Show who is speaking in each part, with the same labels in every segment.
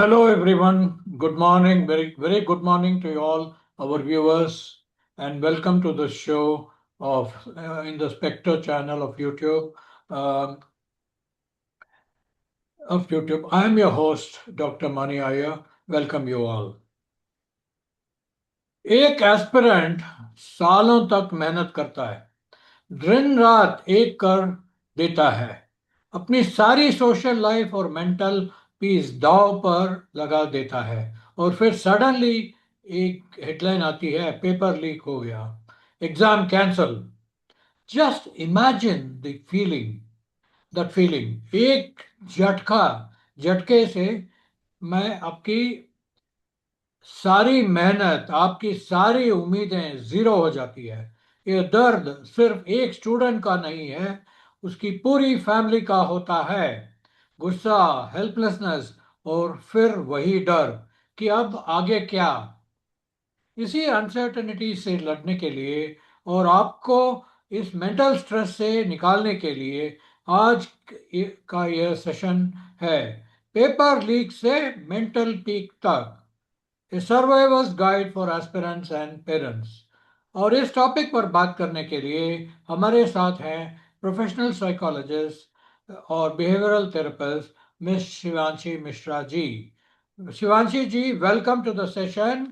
Speaker 1: Hello, everyone. Good morning. Very good morning to you all, our viewers, and welcome to the show of in the Spectre channel um, of YouTube. I am your host, Dr. Mani Iyer. Welcome you all. एक aspirant सालों तक मेहनत करता है, दिन रात एक कर देता है, अपनी सारी सोशल लाइफ और मेंटल पीस दांव पर लगा देता है और फिर सडनली एक हेडलाइन आती है, पेपर लीक हो गया, exam cancel. Just imagine the feeling, that feeling, एक झटका झटके से मैं आपकी सारी मेहनत, आपकी सारी उम्मीदें जीरो हो जाती है। ये दर्द सिर्फ एक स्टूडेंट का नहीं है, उसकी पूरी फैमिली का होता है। गुस्सा, हेल्पलेसनेस और फिर वही डर कि अब आगे क्या। इसी अनसर्टेनिटी से लड़ने के लिए और आपको इस मेंटल स्ट्रेस से निकालने के लिए आज का यह सेशन है, पेपर लीक से मेंटल पीक तक, a survivor's guide for aspirants and parents. और इस टॉपिक पर बात करने के लिए हमारे साथ हैं प्रोफेशनल साइकोलॉजिस्ट और behavioural therapist miss Shivanshi Mishra ji. Shivanshi ji, welcome to the session.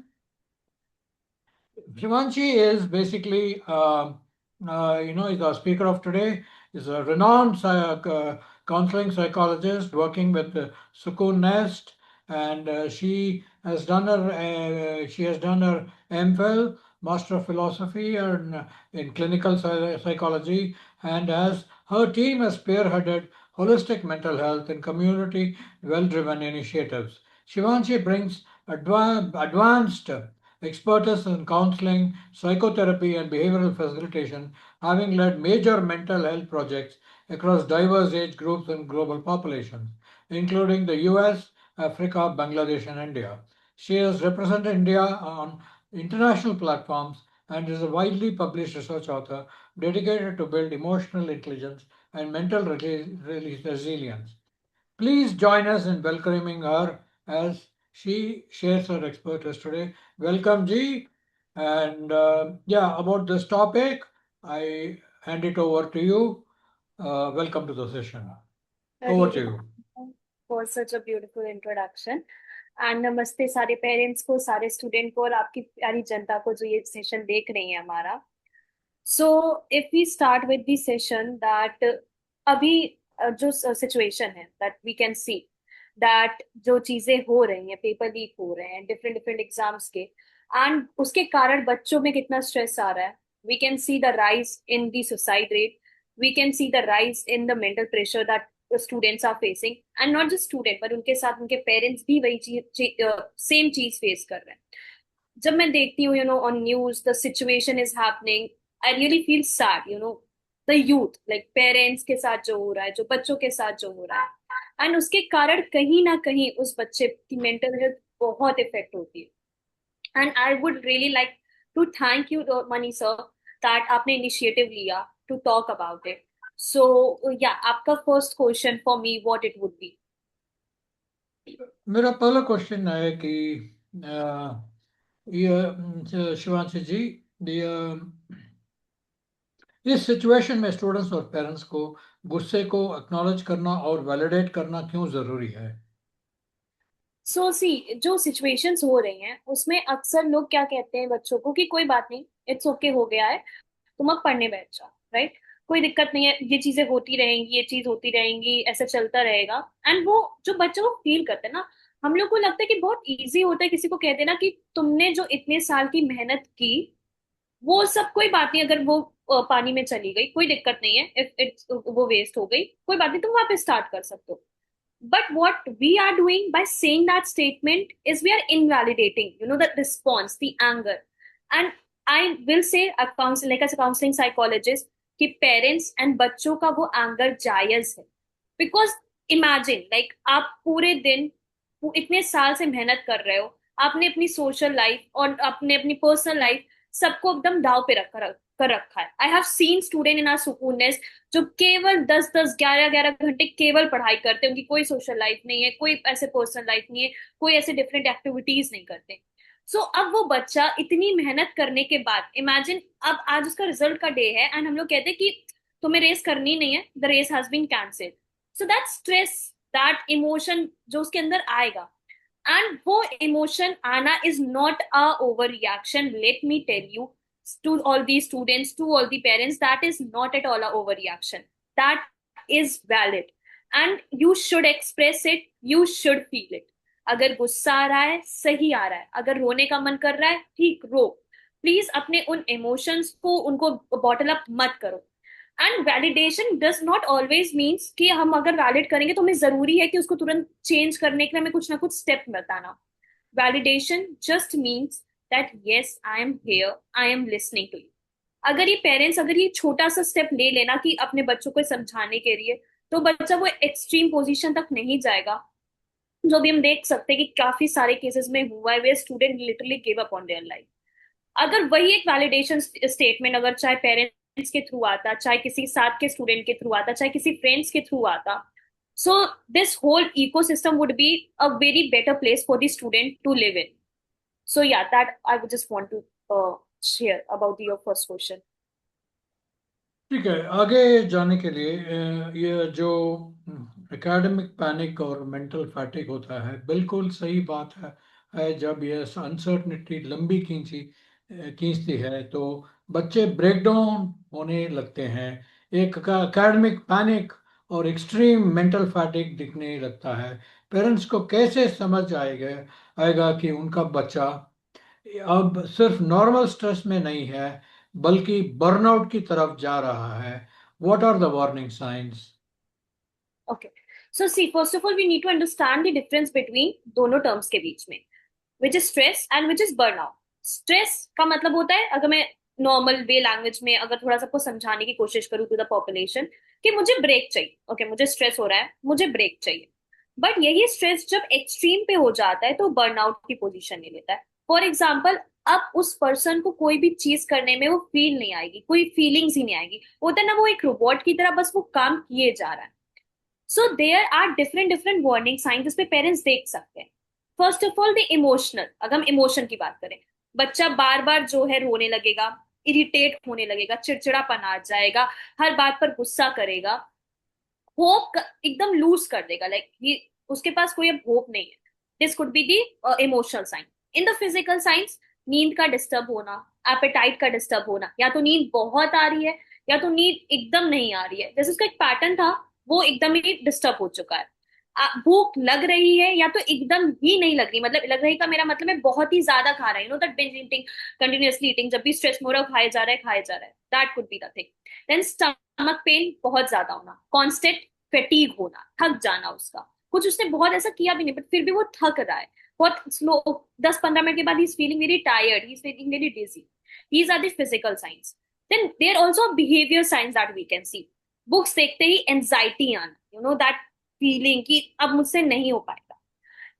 Speaker 1: Shivanshi is basically, is the speaker of today. Is a renowned counseling psychologist working with Sukun Nest, and she has done her MPhil, Master of Philosophy, in clinical psychology, and as her team has spearheaded holistic mental health and community well-driven initiatives. Shivanshi brings advanced expertise in counseling, psychotherapy, and behavioral facilitation, having led major mental health projects across diverse age groups and global populations, including the US, Africa, Bangladesh, and India. She has represented India on international platforms and is a widely published research author dedicated to build emotional intelligence and mental resilience. Please join us in welcoming her as she shares her expertise today. Welcome, Ji. And about this topic, I hand it over to you. Welcome to the session. Over
Speaker 2: Thank
Speaker 1: to
Speaker 2: you
Speaker 1: you.
Speaker 2: for such a beautiful introduction. And नमस्ते सारे parents को, सारे student को और आपकी प्यारी जनता को जो ये सेशन देख रही है हमारा। So if we start with the session that अभी जो सिचुएशन है that we can see that जो चीजें हो रही हैं, पेपर लीक हो रहे हैं डिफरेंट डिफरेंट एग्जाम्स के, एंड उसके कारण बच्चों में कितना स्ट्रेस आ रहा है। We can see the rise in the suicide rate, we can see the rise in the mental pressure that the students are facing, and not just student but उनके साथ उनके पेरेंट्स भी वही चीज सेम चीज फेस कर रहे हैं। जब मैं देखती हूँ on news the situation is happening, I really feel sad. The youth like parents के साथ जो हो रहा है, जो बच्चों के साथ जो हो रहा है, एंड उसके कारण कहीं ना कहीं उस बच्चे की मेंटल हेल्थ बहुत इफेक्ट होती है। And I would really like to thank you Mani sir that आपने इनिशिएटिव लिया to talk about it. So yeah आपका first question for me what it would be.
Speaker 1: मेरा पहला क्वेश्चन है कि शिवांशी जी, ये इस सिचुएशन में स्टूडेंट्स और पेरेंट्स को गुस्से को एक्नॉलेज करना और वैलिडेट करना क्यों जरूरी है?
Speaker 2: सो सी जो सिचुएशंस हो रही हैं उसमें अक्सर लोग क्या कहते हैं बच्चों को कि कोई बात नहीं, इट्स ओके हो गया है, तुम अब पढ़ने बैठ जाओ, राइट। कोई दिक्कत नहीं है, ये चीजें होती रहेंगी, ये चीज होती रहेंगी, ऐसा चलता रहेगा। एंड वो जो बच्चों को फील करते हैं ना, हम लोग को लगता है कि बहुत इजी होता है किसी को कह देना कि तुमने जो इतने साल की मेहनत की वो सब कोई बात नहीं, अगर वो पानी में चली गई कोई दिक्कत नहीं है, इफ इट्स वो वेस्ट हो गई कोई बात नहीं, तुम वापस स्टार्ट कर सकते हो। But what we are doing by saying that statement is we are invalidating, the response, the anger. And I will say, as a counseling psychologist, कि parents and बच्चों का वो anger जायज है। Because imagine, like आप पूरे दिन इतने साल से मेहनत कर रहे हो, आपने अपनी सोशल लाइफ और आपने अपनी पर्सनल लाइफ सबको एकदम दाव पे कर रखा है। I have seen student in our सुकूननेस जो केवल 10-10 11-11 घंटे केवल पढ़ाई करते हैं, उनकी कोई सोशल लाइफ नहीं है, कोई ऐसे पर्सनल लाइफ नहीं है, कोई ऐसे डिफरेंट एक्टिविटीज नहीं करते। सो अब वो बच्चा इतनी मेहनत करने के बाद इमेजिन, अब आज उसका रिजल्ट का डे है एंड हम लोग कहते हैं कि तुम्हें रेस करनी नहीं है, the race has been cancelled. So that stress, that emotion जो उसके अंदर आएगा, and वो emotion आना is not a overreaction. Let me tell you, to all the students, to all the parents, that is not at all a overreaction. That is valid, and you should express it, you should feel it. अगर गुस्सा आ रहा है, सही आ रहा है, अगर रोने का मन कर रहा है, ठीक रो। प्लीज अपने उन इमोशंस को, उनको बॉटल अप मत करो। And validation does not always means कि हम अगर वैलिड करेंगे तो हमें जरूरी है कि उसको तुरंत चेंज करने के लिए हमें कुछ ना कुछ स्टेप बताना। Validation just means that yes I am here, I am listening to you. अगर ये पेरेंट्स अगर ये छोटा सा स्टेप ले लेना कि अपने बच्चों को समझाने के लिए, तो बच्चा वो एक्सट्रीम पोजीशन तक नहीं जाएगा। जो भी हम देख सकते हैं कि काफी सारे केसेस में हुआ है वे student literally give up on their life. अगर वही एक वैलिडेशन स्टेटमेंट अगर चाहे पेरेंट्स के थ्रू आता, चाहे किसी साथ के स्टूडेंट के थ्रू आता, चाहे किसी फ्रेंड्स के थ्रू आता, so this whole ecosystem would be a very better place for the student to live in. So yeah, that I would just want to share about your first question.
Speaker 1: ठीक है, आगे जाने के लिए ये जो एकेडमिक पैनिक और mental फैटिक होता है, बिल्कुल सही बात है जब ये अनसर्टनिटी लंबी खींचती है तो बच्चे ब्रेकडाउन होने लगते हैं। एक एकेडमिक पैनिक और एक्सट्रीम मेंटल फैटिक दिखने लगता है। पेरेंट्स को कैसे समझ आएगा कि उनका बच्चा अब सिर्फ नॉर्मल स्ट्रेस में नहीं है बल्कि बर्नआउट की तरफ जा रहा है? What are the warning signs?
Speaker 2: Okay, so see, first of all we need to understand the difference between दोनों टर्म्स के बीच में, which is stress and which is burnout. Stress का मतलब होता है, अगर मैं नॉर्मल वे लैंग्वेज में अगर थोड़ा सबको समझाने की कोशिश करूँ टू द पॉपुलेशन, कि मुझे ब्रेक चाहिए, ओके मुझे स्ट्रेस हो रहा है, मुझे ब्रेक चाहिए। बट यही स्ट्रेस जब एक्सट्रीम पे हो जाता है तो बर्नआउट की पोजीशन ले लेता है। फॉर एग्जाम्पल, अब उस पर्सन को कोई भी चीज करने में वो फील नहीं आएगी, कोई फीलिंग्स ही नहीं आएगी, होता है ना, वो एक रोबोट की तरह बस वो काम किए जा रहा है। So there are different different warning signs जिसपे पेरेंट्स देख सकते हैं। First of all the emotional, अगर हम इमोशन की बात करें, बच्चा बार बार जो है रोने लगेगा, इरिटेट होने लगेगा, चिड़चिड़ापन आ जाएगा, हर बात पर गुस्सा करेगा, होप एकदम लूज कर देगा, लाइक ये उसके पास कोई अब होप नहीं है। This could be the emotional sign. In the physical signs, नींद का डिस्टर्ब होना, एपेटाइट का डिस्टर्ब होना, या तो नींद बहुत आ रही है या तो नींद एकदम नहीं आ रही है, जैसे उसका एक पैटर्न था वो एकदम ही डिस्टर्ब हो चुका है। भूख लग रही है या तो एकदम ही नहीं लग रही, मतलब लग रही का मेरा मतलब है बहुत ही ज्यादा खा रहा है, that binge eating, continuously eating, जब भी स्ट्रेस में हो रहा है खाए जा रहा है खाए जा रहा है, that could be the thing. Then stomach pain बहुत ज्यादा होना, कॉन्स्टेंट फेटीग होना, थक जाना उसका, कुछ उसने बहुत ऐसा किया भी नहीं बट फिर भी वो थक रहा है बहुत स्लो, 10-15 मिनट के बाद he is feeling very tired, he is feeling very dizzy. These are the physical signs. Then there also behaviour signs that we can see. Books देखते ही एंजाइटी आना, यू नो दैट फीलिंग कि अब मुझसे नहीं हो पाएगा।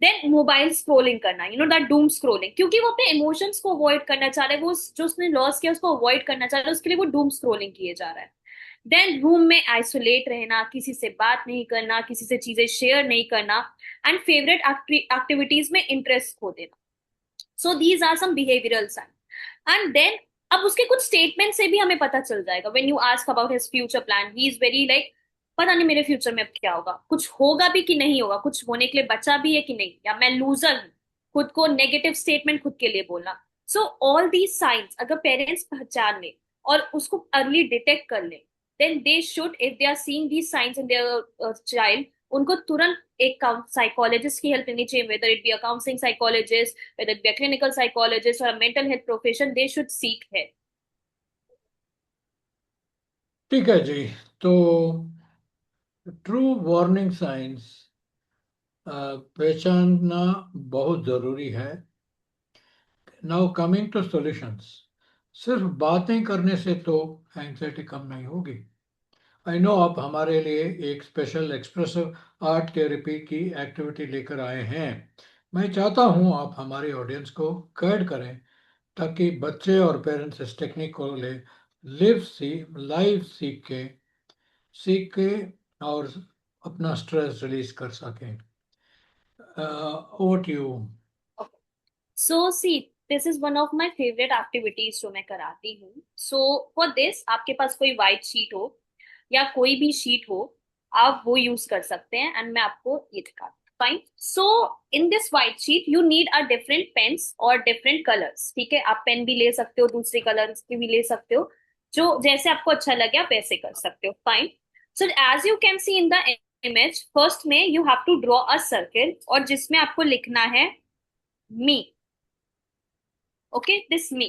Speaker 2: देन मोबाइल स्क्रोलिंग करना, you know that doom scrolling, क्योंकि वो अपने इमोशंस को अवॉइड करना चाह रहा है, वो जो उसने लॉस किया उसको अवॉइड करना चाह रहा है, उसके लिए वो डूम स्क्रोलिंग किए जा रहा है। देन रूम में आइसोलेट रहना, किसी से बात नहीं करना, किसी से चीजें शेयर नहीं करना, एंड फेवरेट एक्टिविटीज में इंटरेस्ट खो देना। So these are some behavioural signs. And then अब उसके कुछ स्टेटमेंट से भी हमें पता चल जाएगा, when you ask about his future plan, he is very like पता नहीं मेरे फ्यूचर में अब क्या होगा, कुछ होगा भी कि नहीं होगा, कुछ होने के लिए बचा भी है कि नहीं, या मैं लूजर हूं, खुद को नेगेटिव स्टेटमेंट खुद के लिए बोलना। सो ऑल दीज साइंस अगर पेरेंट्स पहचान ले और उसको अर्ली डिटेक्ट कर ले, then they should, if they are seeing these signs in their child, उनको तुरंत एक साइकोलॉजिस्ट की हेल्प लेनी चाहिए, whether it be a counselling psychologist, whether it be a clinical psychologist और mental health profession, they should seek help.
Speaker 1: ठीक है जी। तो ट्रू वार्निंग साइंस पहचानना बहुत ज़रूरी है। नाउ कमिंग टू सॉल्यूशंस, सिर्फ बातें करने से तो एंग्जाइटी कम नहीं होगी। आई नो आप हमारे लिए एक स्पेशल एक्सप्रेसिव आर्ट थेरेपी की एक्टिविटी लेकर आए हैं। मैं चाहता हूं आप हमारे ऑडियंस को गाइड करें ताकि बच्चे और पेरेंट्स इस टेक्निक को ले लाइव सीख के और अपना स्ट्रेस रिलीज कर सकें। Over to you.
Speaker 2: So see, this is one of my favourite activities जो मैं कराती हूँ. सो फॉर दिस आपके पास कोई व्हाइट शीट हो या कोई भी शीट हो, आप वो यूज कर सकते हैं. एंड मैं आपको ये दिखाती हूँ. Fine. So in this white sheet you need a different pens और डिफरेंट कलर्स. ठीक है, आप पेन भी ले सकते हो, दूसरे कलर्स के भी ले सकते हो, जो जैसे आपको अच्छा लगे आप वैसे कर सकते हो. Fine. So as you can see in the image, first में you have to draw a circle और जिसमें आपको लिखना है मी. Okay, this me.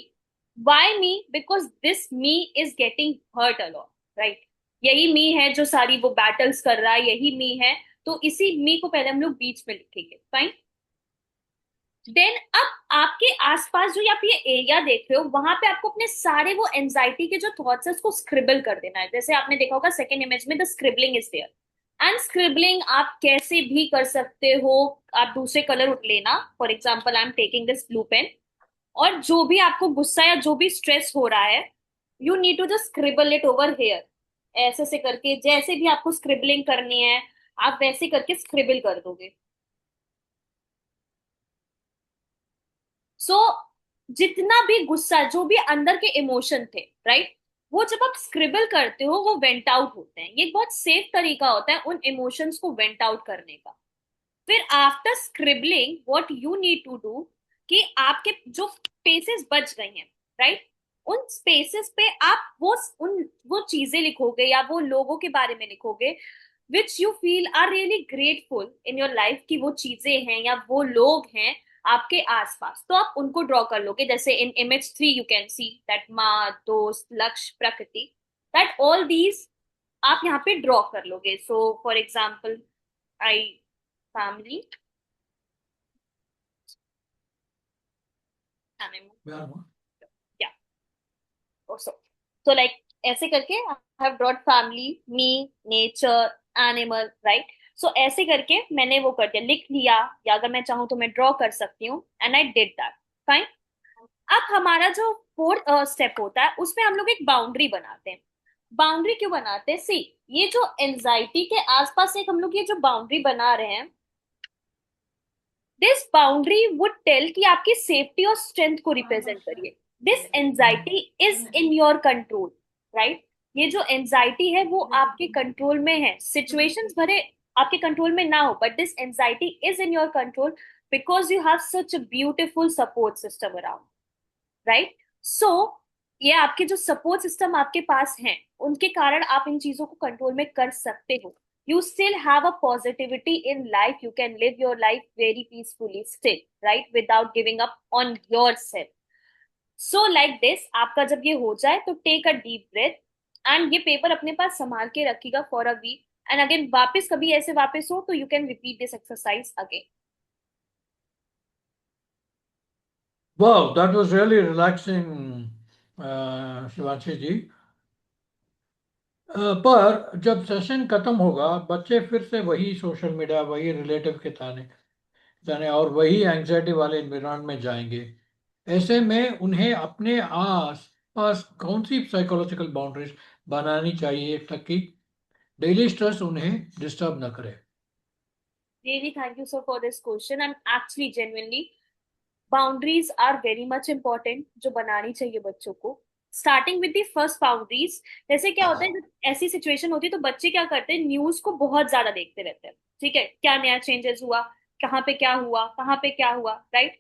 Speaker 2: Why me? Because this me is getting hurt a lot, right? यही मी है जो सारी वो बैटल्स कर रहा है, यही मी है. तो इसी मी को पहले हम लोग बीच में लिखेंगे. फाइन. देन अब आपके आसपास जो आप ये एरिया देख रहे हो, वहां पे आपको अपने सारे वो एंजाइटी के जो थॉट्स है उसको स्क्रिबल कर देना है. जैसे आपने देखा होगा सेकेंड इमेज में the scribbling is there. And scribbling आप कैसे भी कर सकते हो. आप दूसरे कलर उठ लेना. For example I am taking this blue pen. और जो भी आपको गुस्सा या जो भी स्ट्रेस हो रहा है, you need to just scribble it over here. ऐसे से करके जैसे भी आपको स्क्रिबलिंग करनी है, आप वैसे करके स्क्रिबल कर दोगे. सो जितना भी गुस्सा, जो भी अंदर के इमोशन थे, राइट, वो जब आप स्क्रिबल करते हो वो वेंट आउट होते हैं. ये एक बहुत सेफ तरीका होता है उन इमोशंस को वेंट आउट करने का. फिर after scribbling what you need to do, कि आपके जो स्पेसेस बच गई हैं, राइट, उन स्पेसेस पे आप वो चीजें लिखोगे या वो लोगों के बारे में लिखोगे which you feel are really grateful in your life, की वो चीजें हैं या वो लोग हैं आपके आसपास. तो आप उनको ड्रॉ कर लोगे. जैसे इन image 3 you can see that माँ, दोस्त, लक्ष्य, प्रकृति, दैट ऑल दीज आप यहाँ पे ड्रॉ कर लोगे. So for example I family
Speaker 1: प्यार।
Speaker 2: या सो. तो लाइक ऐसे करके I have drawn family, me, nature, animal, right. So ऐसे करके मैंने वो कर दिया, लिख लिया, या अगर मैं चाहूँ तो मैं ड्रॉ कर सकती हूँ. And I did that. Fine. अब हमारा जो फोर्थ स्टेप होता है उसमें हम लोग एक बाउंड्री बनाते हैं. बाउंड्री क्यों बनाते हैं? सी, ये जो एंजाइटी के आसपास एक हम लोग ये जो बाउंड्री बना रहे हैं, दिस बाउंड्री वुड टेल कि आपकी सेफ्टी और स्ट्रेंथ को रिप्रेजेंट करिए. This anxiety is in your control, right. ये जो एंजाइटी है वो आपके कंट्रोल में है. सिचुएशंस भरे आपके कंट्रोल में ना हो, but this anxiety is in your control because you have such a beautiful support system around, right. So ये आपके जो सपोर्ट सिस्टम आपके पास हैं, उनके कारण आप इन चीजों को कंट्रोल में कर सकते हो. You still have a positivity in life. You can live your life very peacefully still, right? Without giving up on yourself. So like this, आपका जब ये हो जाए तो take a deep breath and ये पेपर अपने पास संभाल के रखिएगा for a week. And again वापस कभी ऐसे वापस हो तो you can repeat this exercise again.
Speaker 1: Wow, that was really relaxing, Shivanshi जी। पर जब सेशन खत्म होगा बच्चे फिर से वही सोशल मीडिया, वही रिलेटिव के ताने जाने और वही एंग्जाइटी वाले एनवायरनमेंट में जाएंगे। ऐसे में उन्हें अपने आस पास कौन सी साइकोलॉजिकल बाउंड्रीज बनानी चाहिए ताकि डेली स्ट्रेस उन्हें डिस्टर्ब न करे।
Speaker 2: Really, thank you sir for this question. And actually, genuinely, boundaries are very much important जो बनानी चाहिए बच्चों को. Starting with the first boundaries. जैसे क्या होता है जब ऐसी सिचुएशन होती है तो बच्चे क्या करते हैं, न्यूज को बहुत ज्यादा देखते रहते हैं. ठीक है, क्या नया चेंजेस हुआ, कहाँ पे क्या हुआ, कहाँ पे क्या हुआ, राइट.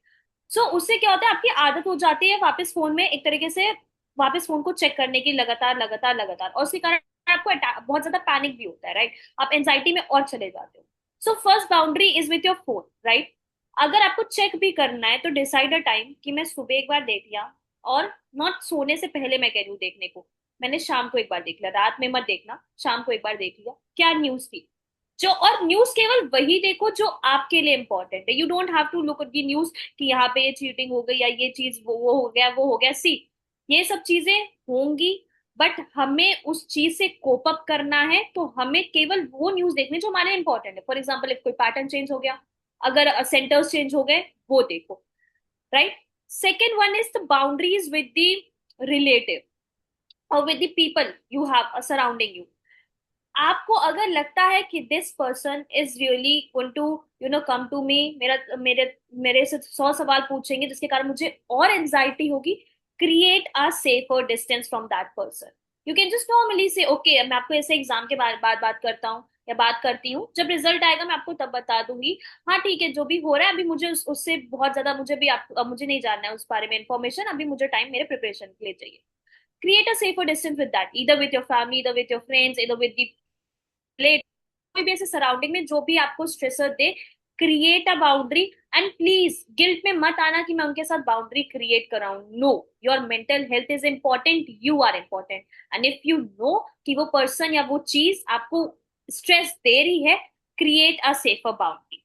Speaker 2: सो उससे क्या होता है, आपकी आदत हो जाती है वापस फोन में एक तरीके से वापस फोन को चेक करने की, लगातार लगातार लगातार, और उसके कारण आपको बहुत ज्यादा पैनिक भी होता है, राइट. आप एंजाइटी में और चले जाते हो. So first boundary is with your phone, right. अगर आपको चेक भी करना है तो डिसाइड अ टाइम कि मैं सुबह एक बार देख लिया, और नॉट सोने से पहले मैं कह रही हूँ देखने को, मैंने शाम को एक बार देख लिया, रात में मत देखना, शाम को एक बार देख लिया क्या न्यूज थी. जो और न्यूज केवल वही देखो जो आपके लिए इंपॉर्टेंट है. You don't have to look at the news कि यहाँ पे ये चीटिंग हो गई या ये चीज वो हो गया वो हो गया. सी, ये सब चीजें होंगी, बट हमें उस चीज से कोप अप करना है तो हमें केवल वो न्यूज देखनी जो हमारे इंपॉर्टेंट है. फॉर एग्जाम्पल कोई पैटर्न चेंज हो गया, अगर सेंटर्स चेंज हो गए, वो देखो, right. Second one is the boundaries with the relative. और with the people you have surrounding you. आपको अगर लगता है कि this person is really going to come to me, मेरा मेरे मेरे से 100 सवाल पूछेंगे जिसके कारण मुझे और एंजाइटी होगी, create a safer distance from that person. You can just normally से ओके, मैं आपको ऐसे एग्जाम के बारे बाद बात करता हूँ या बात करती हूँ, जब रिजल्ट आएगा मैं आपको तब बता दूंगी। हाँ ठीक है, जो भी हो रहा है अभी मुझे उससे बहुत ज्यादा मुझे भी मुझे नहीं जानना है उस बारे में इन्फॉर्मेशन, अभी मुझे टाइम मेरे प्रिपरेशन के लिए चाहिए। Create a safer distance with that, either with your family, either with your friends, either with the plate, कोई भी ऐसे सराउंडिंग में जो भी आपको स्ट्रेसर दे, create a boundary. And please guilt में मत आना कि मैं उनके साथ बाउंड्री क्रिएट कराऊं। No, your mental health is important, you are important. And if you know कि वो पर्सन या वो चीज आपको स्ट्रेस दे रही है, create a safer boundary.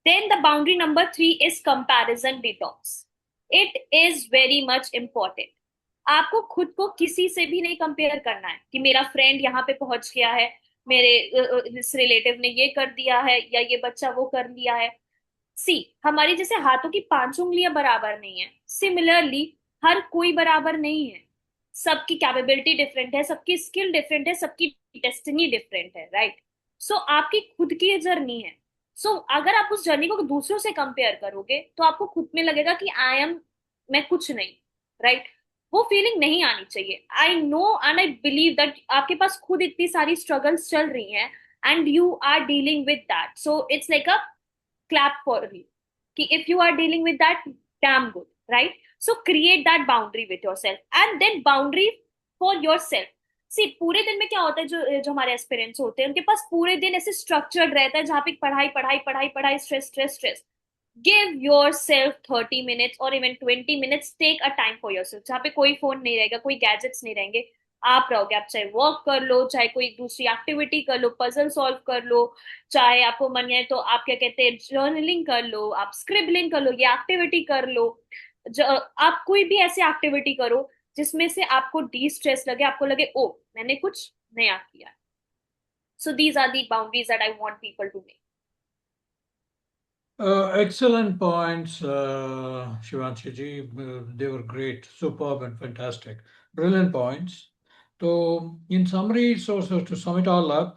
Speaker 2: Then the boundary number 3 is comparison detox. It is very much important. आपको खुद को किसी से भी नहीं कंपेयर करना है कि मेरा फ्रेंड यहाँ पे पहुंच गया है, मेरे इस रिलेटिव ने ये कर दिया है या ये बच्चा वो कर लिया है। सी, हमारी जैसे हाथों की 5 उंगलियां बराबर नहीं है, सिमिलरली हर कोई बराबर नहीं है। सबकी कैपेबिलिटी डिफरेंट है, सबकी स्किल डिफरेंट है, सबकी डेस्टिनी डिफरेंट है, राइट? सो आपकी खुद की जर्नी है। सो अगर आप उस जर्नी को दूसरों से कंपेयर करोगे तो आपको खुद में लगेगा कि आई एम, मैं कुछ नहीं, राइट? वो फीलिंग नहीं आनी चाहिए। I know and I believe that आपके पास खुद इतनी सारी स्ट्रगल्स चल रही हैं and you are dealing with that, so it's like a clap for you कि if you are dealing with that, damn good, right? So create that boundary with yourself and then boundary for yourself. सी, पूरे दिन में क्या होता है, जो जो हमारे एस्पिरेंट्स होते हैं उनके पास पूरे दिन ऐसे स्ट्रक्चर्ड रहता है जहाँ पे पढ़ाई पढ़ाई पढ़ाई पढ़ाई, stress stress stress. Give yourself 30 minutes और even 20 minutes, take a time for yourself जहाँ पे कोई फोन नहीं रहेगा, कोई गैजेट्स नहीं रहेंगे। आप रहोगे, आप चाहे वॉक कर लो, चाहे कोई दूसरी एक्टिविटी कर लो, पजल सॉल्व कर लो, चाहे आपको मन है तो आप क्या कहते हैं जर्नलिंग कर लो, आप स्क्रिबलिंग कर लो, ये एक्टिविटी कर लो। आप कोई भी ऐसी एक्टिविटी करो जिसमें से आपको डी स्ट्रेस लगे, आपको लगे ओ मैंने कुछ नया किया। So these are the boundaries that I want people to make.
Speaker 1: Excellent points, Shivanshi ji. They were great, superb, and fantastic. Brilliant points. तो in summary, so to sum it all up,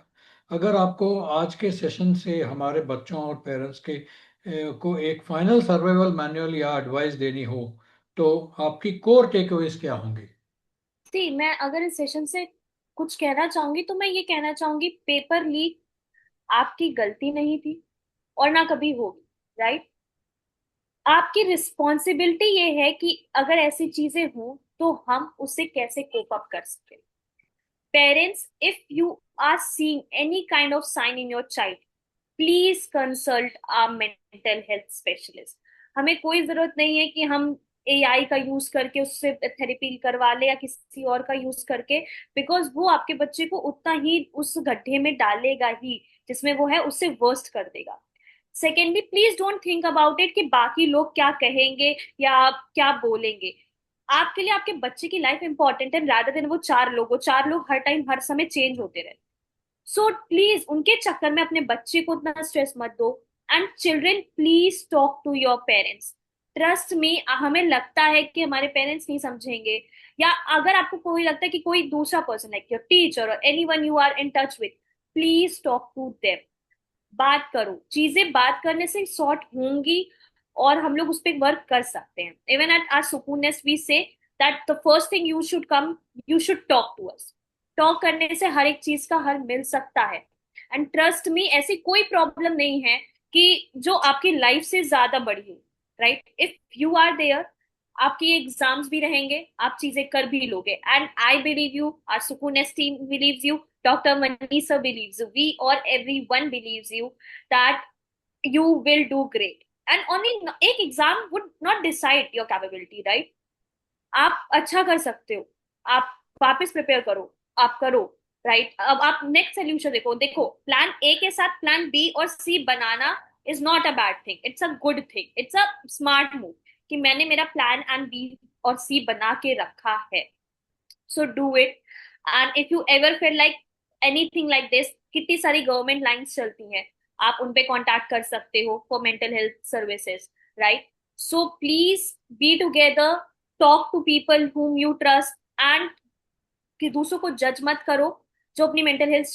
Speaker 1: अगर आपको आज के session से हमारे बच्चों और parents के को एक फाइनल सर्वाइवल मैनुअल या एडवाइस देनी हो, तो आपकी कोर टेकअवेज क्या होंगी?
Speaker 2: सी, मैं अगर इस सेशन से कुछ कहना चाहूंगी तो मैं ये कहना चाहूंगी, पेपर लीक आपकी गलती नहीं थी और ना कभी होगी, राइट? आपकी रिस्पॉन्सिबिलिटी ये है कि अगर ऐसी चीजें हों तो हम उससे कैसे कोप अप कर सके। Parents, if you are seeing any kind of sign in your child, please consult our mental health specialist. हमें कोई जरूरत नहीं है कि हम एआई का यूज करके उससे थेरेपी करवा ले या किसी और का यूज करके, बिकॉज वो आपके बच्चे को उतना ही उस गड्ढे में डालेगा ही जिसमें वो है, उससे वर्स्ट कर देगा। Secondly, please don't think about it कि बाकी लोग क्या कहेंगे या क्या बोलेंगे। आपके लिए आपके बच्चे की लाइफ इंपॉर्टेंट है, रादर देन वो 4 लोग, वो 4 लोग हर टाइम हर समय चेंज होते रहे। सो प्लीज उनके चक्कर में अपने बच्चे को उतना स्ट्रेस मत दो। And children, please talk to your parents. Trust me, हमें लगता है कि हमारे पेरेंट्स नहीं समझेंगे, या अगर आपको कोई लगता है कि कोई दूसरा पर्सन लाइक योर टीचर और anyone you are in touch with, please talk to them. बात करो, चीजें बात करने से सॉर्ट होंगी और हम लोग उस पर वर्क कर सकते हैं। Even at our Sukoonness we say that the first thing you should come, you should talk to us. Talk करने से हर एक चीज का हल मिल सकता है। एंड ट्रस्ट मी, ऐसी कोई प्रॉब्लम नहीं है कि जो आपकी लाइफ से ज्यादा बड़ी हो, right? If you are there, आपकी एग्जाम्स भी रहेंगे, आप चीजें कर भी लोगे। And I believe you, our Sukoonness team believes you, Dr. Manisa believes you, we or everyone believes you that you will do great. And only एक exam would not decide your capability, right? आप अच्छा कर सकते हो, आप वापस prepare करो, आप करो, राइट? अब आप नेक्स्ट सोल्यूशन देखो, देखो प्लान ए के साथ प्लान बी और सी बनाना is not a bad thing, it's a good thing, it's a smart move कि मैंने मेरा प्लान एंड बी और सी बना के रखा है। So do it. And if you ever feel like anything like this, कितनी सारी गवर्नमेंट लाइंस चलती हैं, आप उन पे कांटेक्ट कर सकते हो for mental health services, right? So please be together, talk to people whom you trust, and कि दूसरों को जज मत करो, जो अपनी मेंटल हेल्थ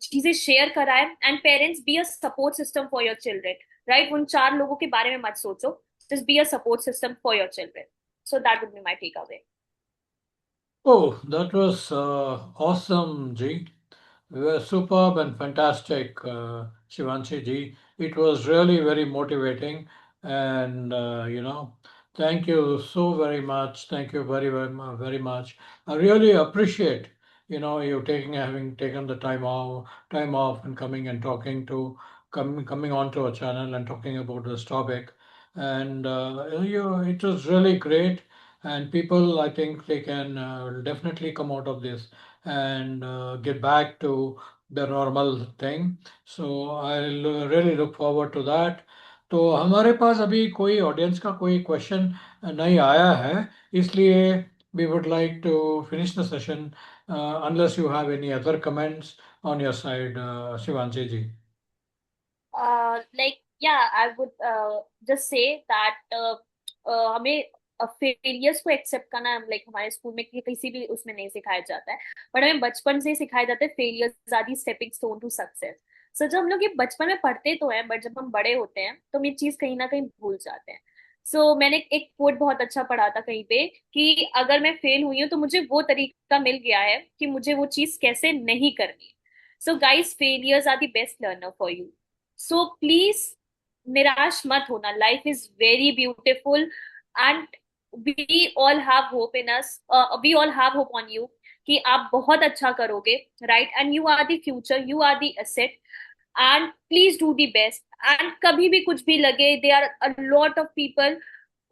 Speaker 2: चीजें शेयर कराए, and parents be a support system for your children, right? उन चार लोगों के बारे में मत सोचो, just be a support system for your children. So that would be my take away.
Speaker 1: Oh, that was awesome, Ji. You were superb and fantastic, Shivanshi Ji. It was really very motivating, and thank you so very much. Thank you very much. I really appreciate you having taken the time off and coming and coming onto our channel and talking about this topic. And it was really great, and people, I think they can definitely come out of this and get back to the normal thing. So I'll really look forward to that. तो हमारे पास अभी कोई audience का कोई question नहीं आया है, इसलिए we would like to finish the session unless you have any other comments on your side, Shivanshi ji.
Speaker 2: Like, yeah, I would just say that हमें फेलियर्स को एक्सेप्ट करना, लाइक हमारे स्कूल में किसी भी उसमें नहीं सिखाया जाता है, बट हमें बचपन से ही सिखाया जाता है failures are the stepping stone to success. So जब हम लोग ये बचपन में पढ़ते तो हैं, बट जब हम बड़े होते हैं तो हम ये चीज कहीं ना कहीं भूल जाते हैं. सो मैंने एक कोट बहुत अच्छा पढ़ा था कहीं पे, कि अगर मैं फेल हुई हूँ तो मुझे वो तरीका मिल गया है कि मुझे वो चीज कैसे नहीं करनी. So guys, failures are the best learner for you. So please निराश मत होना. Life is very beautiful, and we all have hope in us, we all have hope on you कि आप बहुत अच्छा करोगे, right? And you are the future, you are the asset, and please do the best. And कभी भी कुछ भी लगे, they are a lot of people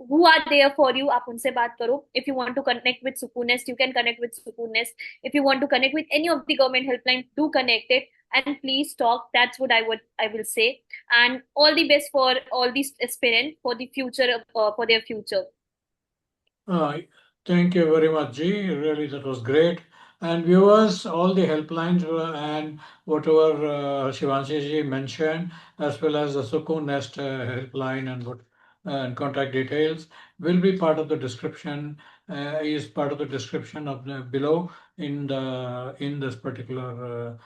Speaker 2: who are there for you. आप उनसे बात करो. If you want to connect with Sukoonnest, you can connect with Sukoonnest. If you want to connect with any of the government helpline, do connect it, and please talk. That's what I will say. And all the best for all these aspirants for the future, for their future.
Speaker 1: Uh, Thank you very much, Ji. Really, that was great. And viewers, all the helplines and whatever Shivanshi Ji mentioned, as well as the Sukoon Nest helpline and contact details, will be part of the description. Is part of the description of the below in this particular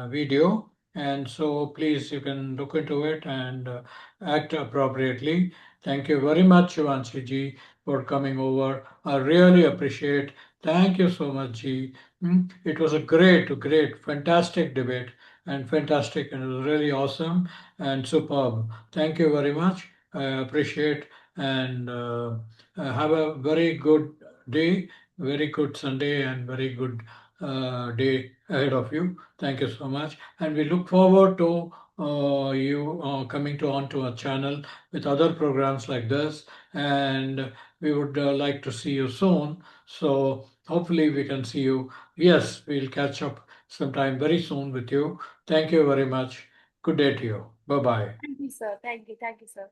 Speaker 1: video. And so, please, you can look into it and act appropriately. Thank you very much, Shivanshi Ji, for coming over. I really appreciate. Thank you so much, Ji. It was a great, fantastic debate and fantastic, and it was really awesome and superb. Thank you very much. I appreciate, and have a very good day, very good Sunday, and very good day ahead of you. Thank you so much, and we look forward to you coming onto our channel with other programs like this, and we would like to see you soon. So hopefully we can see you. Yes, we'll catch up sometime very soon with you. Thank you very much. Good day to you. Bye bye.
Speaker 2: Thank you, sir. Thank you. Thank you, sir.